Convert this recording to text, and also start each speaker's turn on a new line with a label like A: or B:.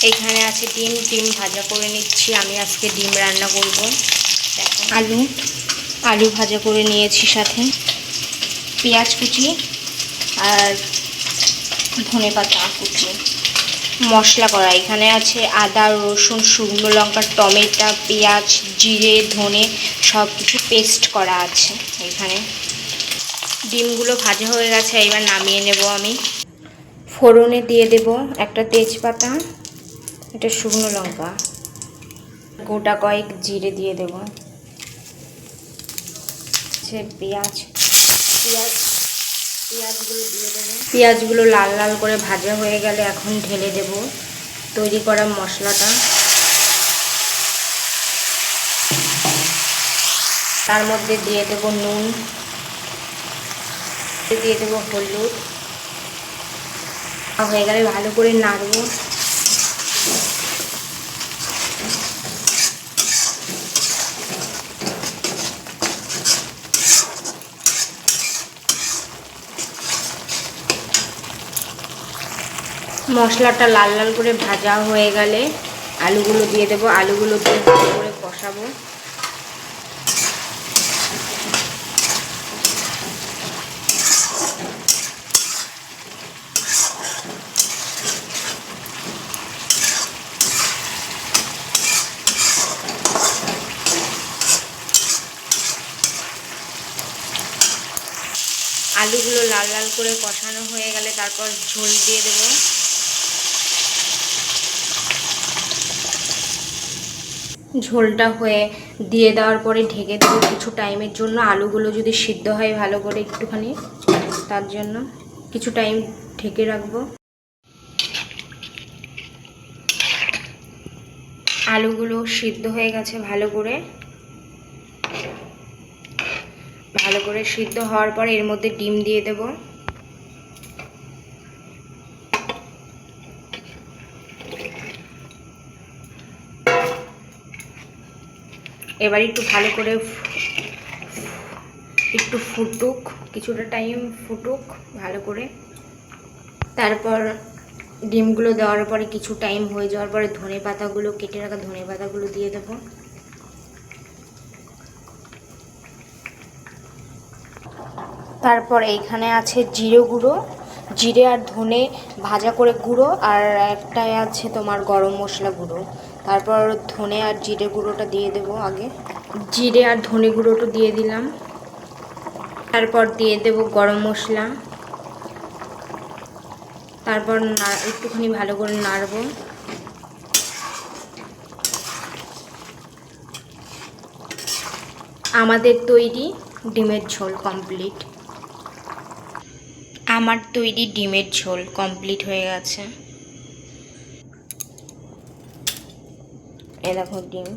A: এখানে আছে ডিম, ডিম ভাজা করে নিচ্ছি। আমি আজকে ডিম রান্না করব। দেখো, আলু ভাজা করে নিয়েছি, সাথে পেঁয়াজ কুচি আর ধনেপাতা কুচি। মশলা করা এখানে আছে আদা, রসুন, শুকনো লঙ্কা, টমেটো, পেঁয়াজ, জিরে, ধনে সব কিছু পেস্ট করা আছে এখানে। ডিমগুলো ভাজা হয়ে গেছে, এবার নামিয়ে নেব আমি। ফোড়নে দিয়ে দেব একটা তেজপাতা, একটা শুকনো লঙ্কা, গোটা কয়েক জিরে দিয়ে দেব। পেঁয়াজগুলো দিয়ে দেবো। পেঁয়াজগুলো লাল লাল করে ভাজা হয়ে গেলে এখন ঢেলে দেব তৈরি করা মশলাটা। তার মধ্যে দিয়ে দেব নুন, দিয়ে দেব হলুদ। হয়ে গেলে ভালো করে নাড়ব। মশলাটা লাল লাল করে ভাজা হয়ে গেলে আলুগুলো দিয়ে দেবো। আলুগুলো দিয়ে ভালো করে কষাবো। আলুগুলো লাল লাল করে কষানো হয়ে গেলে তারপর ঝোল দিয়ে দেব। ঝোলটা হয়ে দিয়ে দেওয়ার পরে ঢেকে দেবো কিছু টাইমের জন্য। আলুগুলো যদি সিদ্ধ হয় ভালো করে একটুখানি, তার জন্য কিছু টাইম ঢেকে রাখবো। আলুগুলো সিদ্ধ হয়ে গেছে ভালো করে সিদ্ধ হওয়ার পর এর মধ্যে ডিম দিয়ে দেব। এবার একটু ভালো করে একটু ফুটুক, কিছুটা টাইম ফুটুক ভালো করে। তারপর ডিমগুলো দেওয়ার পরে কিছু টাইম হয়ে যাওয়ার পরে ধনেপাতাগুলো, কেটে রাখা ধনেপাতাগুলো দিয়ে দেব। তারপর এইখানে আছে জিরে গুঁড়ো, জিরে আর ধনে ভাজা করে গুঁড়ো, আর একটাই আছে তোমার গরম মশলা গুঁড়ো। তারপর ধনে আর জিরে গুঁড়োটা দিয়ে দেব। আগে জিরে আর ধনে গুঁড়োটা দিয়ে দিলাম। তারপর দিয়ে দেব গরম মশলা। তারপর একটুখানি ভালো করে নাড়ব। আমাদের তৈরি ডিমের ঝোল কমপ্লিট। আমার তৈরি ডিমের ঝোল কমপ্লিট হয়ে গেছে। এই দেখো ডিম।